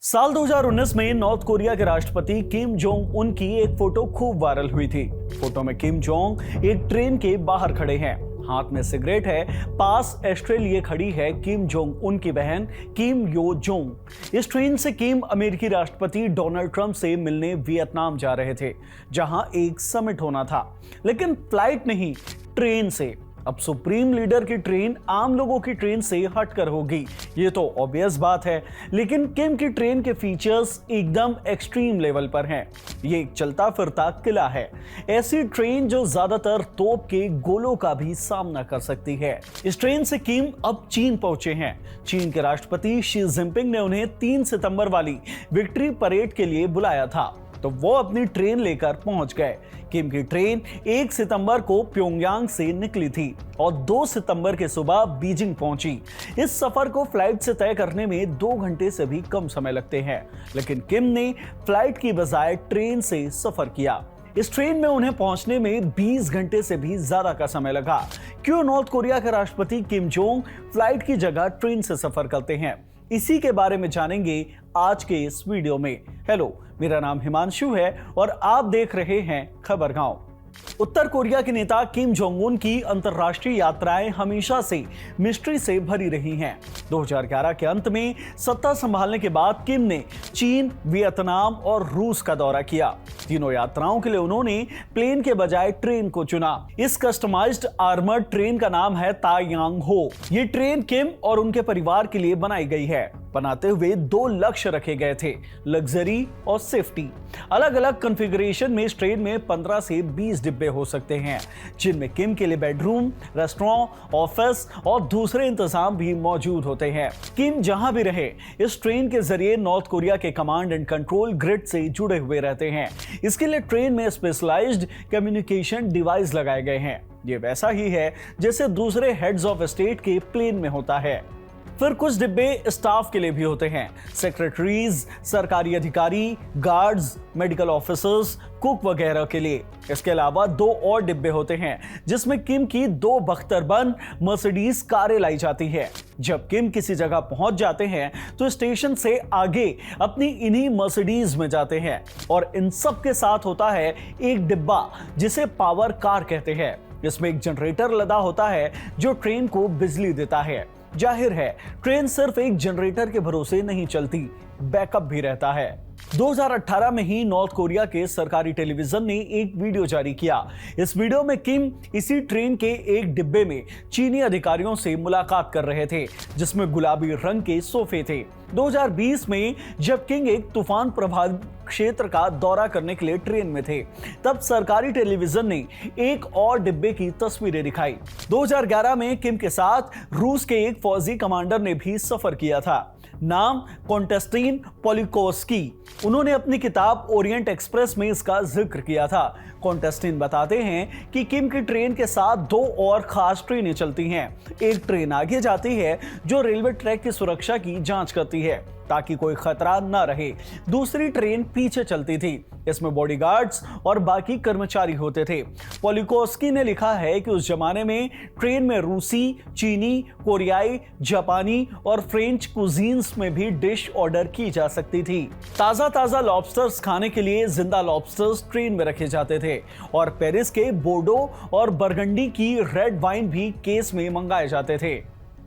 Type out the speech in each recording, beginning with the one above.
साल 2019 में north Korea के राष्ट्रपति किम जोंग उन की एक फोटो खूब वायरल हुई थी। फोटो में किम जोंग एक ट्रेन के बाहर खड़े हैं, हाथ में सिगरेट है। पास एस्ट्रे लिए खड़ी है किम जोंग उन की बहन किम यो जोंग। इस ट्रेन से किम अमेरिकी राष्ट्रपति डोनाल्ड ट्रंप से मिलने वियतनाम जा रहे थे, जहां एक समिट होना था, लेकिन फ्लाइट नहीं, ट्रेन से। अब सुप्रीम लीडर की ट्रेन आम लोगों की ट्रेन से हटकर होगी, ये तो ऑब्वियस बात है। लेकिन किम की ट्रेन के फीचर्स एकदम एक्सट्रीम लेवल पर हैं। ये एक चलता फिरता किला है, ऐसी ट्रेन जो ज्यादातर तोप के गोलों का भी सामना कर सकती है। इस ट्रेन से किम अब चीन पहुंचे हैं। चीन के राष्ट्रपति शी जिनपिंग ने उन्हें 3 सितंबर वाली विक्ट्री परेड के लिए बुलाया था, तो वो अपनी ट्रेन लेकर पहुंच गए। किम की ट्रेन 1 सितंबर को प्योंगयांग से निकली थी और 2 सितंबर के सुबह बीजिंग पहुंची। इस सफर को फ्लाइट से तय करने में 2 घंटे से भी कम समय लगते हैं, लेकिन किम ने फ्लाइट की बजाय ट्रेन से सफर किया। इस ट्रेन में उन्हें पहुंचने में 20 घंटे से भी ज्यादा का समय लगा। क्यों नॉर्थ कोरिया के राष्ट्रपति किम जोंग फ्लाइट की जगह ट्रेन से सफर करते हैं, इसी के बारे में जानेंगे आज के इस वीडियो में। हेलो, मेरा नाम हिमांशु है और आप देख रहे हैं खबर गांव। उत्तर कोरिया के नेता किम जोंग उन की अंतर्राष्ट्रीय यात्राएं हमेशा से मिस्ट्री से भरी रही हैं। 2011 के अंत में सत्ता संभालने के बाद किम ने चीन, वियतनाम और रूस का दौरा किया। तीनों यात्राओं के लिए उन्होंने प्लेन के बजाय ट्रेन को चुना। इस कस्टमाइज्ड आर्मर्ड ट्रेन का नाम है तायांग हो। ये ट्रेन किम और उनके परिवार के लिए बनाई गई है। बनाते हुए 2 लक्ष्य रखे गए थे, लग्जरी और सेफ्टी। अलग अलग कॉन्फ़िगरेशन में इस ट्रेन में 15 से 20 डिब्बे हो सकते हैं, जिनमें किम के लिए बेडरूम, रेस्टोरेंट, ऑफिस और दूसरे इंतजाम भी मौजूद होते हैं। किम जहां भी रहे, इस ट्रेन के जरिए नॉर्थ कोरिया के कमांड एंड कंट्रोल ग्रिड से जुड़े हुए रहते हैं। इसके लिए ट्रेन में स्पेशलाइज्ड कम्युनिकेशन डिवाइस लगाए गए हैं। ये वैसा ही है जैसे दूसरे हेड्स ऑफ स्टेट के प्लेन में होता है। फिर कुछ डिब्बे स्टाफ के लिए भी होते हैं, सेक्रेटरीज, सरकारी अधिकारी, गार्ड्स, मेडिकल ऑफिसर्स, कुक वगैरह के लिए। इसके अलावा 2 और डिब्बे होते हैं, जिसमें किम की 2 बख्तरबंद मर्सिडीज कारें लाई जाती है। जब किम किसी जगह पहुंच जाते हैं तो स्टेशन से आगे अपनी इन्हीं मर्सिडीज में जाते हैं, और इन सब के साथ होता है एक डिब्बा जिसे पावर कार कहते हैं। इसमें एक जनरेटर लदा होता है जो ट्रेन को बिजली देता है। जाहिर है, ट्रेन सिर्फ एक जनरेटर के भरोसे नहीं चलती, बैकअप भी रहता है। 2018 में ही नॉर्थ कोरिया के सरकारी टेलीविजन ने एक वीडियो जारी किया। इस वीडियो में किम इसी ट्रेन के एक डिब्बे में चीनी अधिकारियों से मुलाकात कर रहे थे, जिसमें गुलाबी रंग के सोफे थे। 2020 में जब किंग एक तूफान प्रभावित क्षेत्र का दौरा करने के लिए ट्रेन में थे, तब सरकारी टेलीविजन ने एक और डिब्बे की तस्वीरें दिखाई। 2011 में किम के साथ रूस के एक फौजी कमांडर ने भी सफर किया था, नाम कॉन्टेस्टिन पोलिकोस्की। उन्होंने अपनी किताब ओरिएंट एक्सप्रेस में इसका जिक्र किया था। कॉन्टेस्टिन बताते हैं कि किम की ट्रेन के साथ 2 और खास ट्रेनें चलती हैं। एक ट्रेन आगे जाती है जो रेलवे ट्रैक की सुरक्षा की जांच करती है ताकि कोई खतरा न रहे। दूसरी ट्रेन पीछे चलती थी, इसमें बॉडीगार्ड्स और बाकी कर्मचारी होते थे। पोलिकोस्की ने लिखा है कि उस जमाने में ट्रेन में रूसी, चीनी, कोरियाई, जापानी और फ्रेंच कुजीन्स में भी डिश ऑर्डर की जा सकती थी। ताजा लॉबस्टर्स खाने के लिए जिंदा लॉबस्टर्स ट्रेन में रखे जाते थे, और पेरिस के बोर्डो और बरगंडी की रेड वाइन भी केस में मंगाए जाते थे।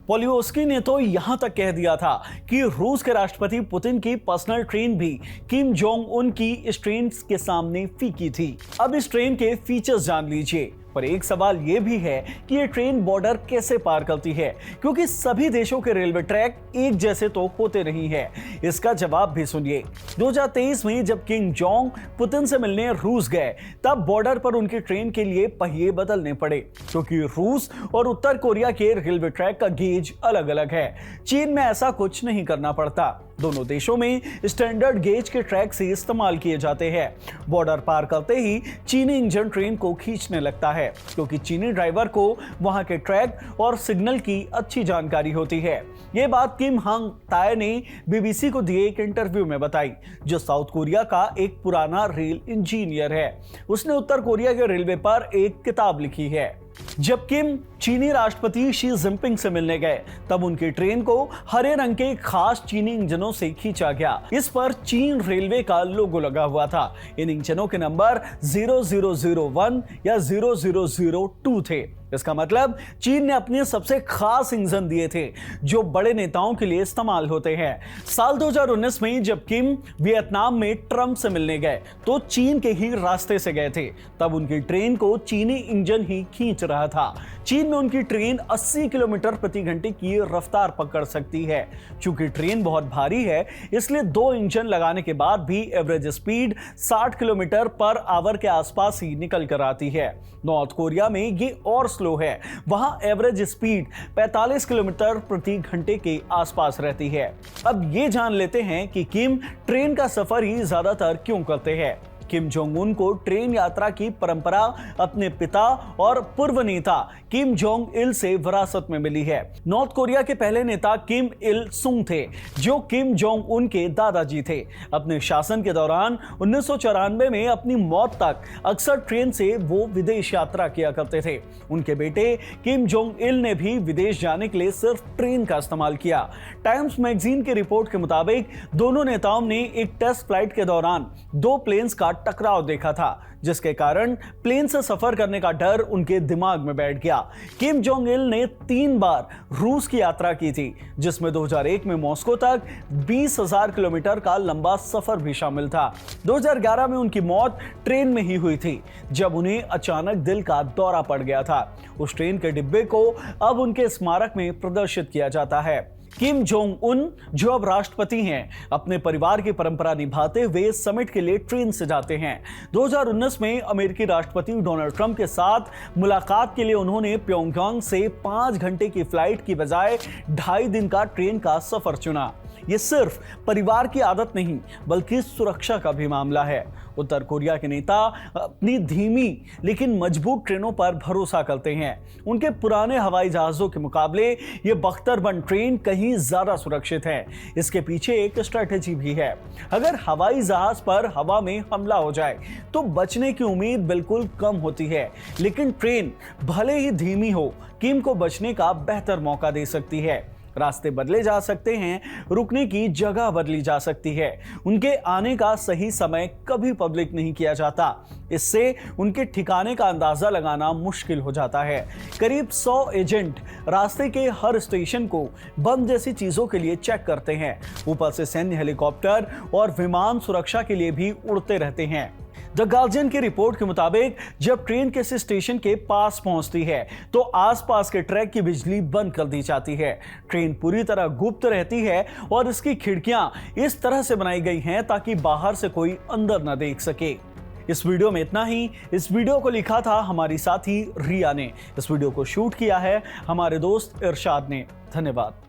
पोलियोस्की ने तो यहां तक कह दिया था कि रूस के राष्ट्रपति पुतिन की पर्सनल ट्रेन भी किम जोंग उन की इस ट्रेन के सामने फीकी थी। अब इस ट्रेन के फीचर्स जान लीजिए। पर एक सवाल यह भी है कि ये ट्रेन बॉर्डर कैसे पार करती है, क्योंकि सभी देशों के रेलवे ट्रैक एक जैसे तो होते नहीं है। इसका जवाब भी सुनिए। 2023 में जब किम जोंग पुतिन से मिलने रूस गए, तब बॉर्डर पर उनकी ट्रेन के लिए पहिए बदलने पड़े, क्योंकि रूस और उत्तर कोरिया के रेलवे ट्रैक का गेज अलग अलग है। चीन में ऐसा कुछ नहीं करना पड़ता। दोनों देशों में स्टैंडर्ड गेज के ट्रैक से इस्तेमाल किए जाते हैं। बॉर्डर पार करते ही चीनी इंजन ट्रेन को खींचने लगता है, क्योंकि चीनी ड्राइवर को वहां के ट्रैक और सिग्नल की अच्छी जानकारी होती है। ये बात किम हंग ताय ने बीबीसी को दिए एक इंटरव्यू में बताई, जो साउथ कोरिया का एक पुराना रेल इंजीनियर है। उसने उत्तर कोरिया के रेलवे पर एक किताब लिखी है। जब किम चीनी राष्ट्रपति शी जिनपिंग से मिलने गए तब उनकी ट्रेन को हरे रंग के खास चीनी इंजनों से खींचा गया। इस पर चीन रेलवे का लोगो लगा हुआ था। इन इंजनों के नंबर 0001 या 0002 थे। इसका मतलब चीन ने अपने सबसे खास इंजन दिए थे जो बड़े नेताओं के लिए इस्तेमाल होते हैं। साल 2019 में जब किम वियतनाम में ट्रंप से मिलने गए तो चीन के ही रास्ते से गए थे। तब उनकी ट्रेन को चीनी इंजन ही खींच रहा था। चीन में उनकी ट्रेन 80 किलोमीटर प्रति घंटे की रफ्तार पकड़ सकती है। चूंकि ट्रेन बहुत भारी है इसलिए 2 इंजन लगाने के बाद भी average speed 60 kilometre per hour के आसपास ही निकल कर आती है। नॉर्थ कोरिया में ये और स्लो है, वहां एवरेज स्पीड 45 किलोमीटर प्रति घंटे के आसपास रहती है। अब ये जान लेते हैं कि किम ट्रेन का सफर ही ज्यादातर क्यों करते हैं। किम जोंग उन को ट्रेन यात्रा की परंपरा अपने पिता और पूर्व नेता किम जोंग इल से विरासत में मिली है। नॉर्थ कोरिया के पहले नेता किम इल सुंग थे जो किम जोंग उन के दादाजी थे। अपने शासन के दौरान 1994 में अपनी मौत तक अक्सर ट्रेन से वो विदेश यात्रा किया करते थे। उनके बेटे किम जोंग इल ने भी विदेश जाने के लिए सिर्फ ट्रेन का इस्तेमाल किया। टाइम्स मैगजीन की रिपोर्ट के मुताबिक दोनों नेताओं ने एक टेस्ट फ्लाइट के दौरान 2 प्लेन्स का टकराव देखा था जिसके कारण प्लेन से सफर करने का डर उनके दिमाग में बैठ गया। किम जोंग इल ने 3 बार रूस की यात्रा की थी जिसमें 2001 में मॉस्को तक 20,000 किलोमीटर का लंबा सफर भी शामिल था। 2011 में उनकी मौत ट्रेन में ही हुई थी जब उन्हें अचानक दिल का दौरा पड़ गया था। उस ट्रेन के डिब्बे को अब उनके स्मारक में प्रदर्शित किया जाता है। किम जोंग उन जो अब राष्ट्रपति हैं अपने परिवार की परंपरा निभाते हुए समिट के लिए ट्रेन से जाते हैं। 2019 में अमेरिकी राष्ट्रपति डोनाल्ड ट्रंप के साथ मुलाकात के लिए उन्होंने प्योंगयांग से 5 घंटे की फ्लाइट की बजाय 2.5 दिन का ट्रेन का सफर चुना। ये सिर्फ परिवार की आदत नहीं बल्कि सुरक्षा का भी मामला है। उत्तर कोरिया के नेता अपनी धीमी लेकिन मजबूत ट्रेनों पर भरोसा करते हैं। उनके पुराने हवाई जहाजों के मुकाबले ये बख्तरबंद ट्रेन कहीं ज्यादा सुरक्षित है। इसके पीछे एक स्ट्रेटेजी भी है। अगर हवाई जहाज पर हवा में हमला हो जाए तो बचने की उम्मीद बिल्कुल कम होती है, लेकिन ट्रेन भले ही धीमी हो किम को बचने का बेहतर मौका दे सकती है। रास्ते बदले जा सकते हैं, रुकने की जगह बदली जा सकती है। उनके आने का सही समय कभी पब्लिक नहीं किया जाता। इससे उनके ठिकाने का अंदाजा लगाना मुश्किल हो जाता है। करीब 100 एजेंट रास्ते के हर स्टेशन को बम जैसी चीजों के लिए चेक करते हैं। ऊपर से सैन्य हेलीकॉप्टर और विमान सुरक्षा के लिए भी उड़ते रहते हैं। द गार्जियन की रिपोर्ट के मुताबिक जब ट्रेन किसी स्टेशन के पास पहुंचती है तो आसपास के ट्रैक की बिजली बंद कर दी जाती है। ट्रेन पूरी तरह गुप्त रहती है और इसकी खिड़कियां इस तरह से बनाई गई हैं ताकि बाहर से कोई अंदर न देख सके। इस वीडियो में इतना ही। इस वीडियो को लिखा था हमारी साथी रिया ने। इस वीडियो को शूट किया है हमारे दोस्त इरशाद ने। धन्यवाद।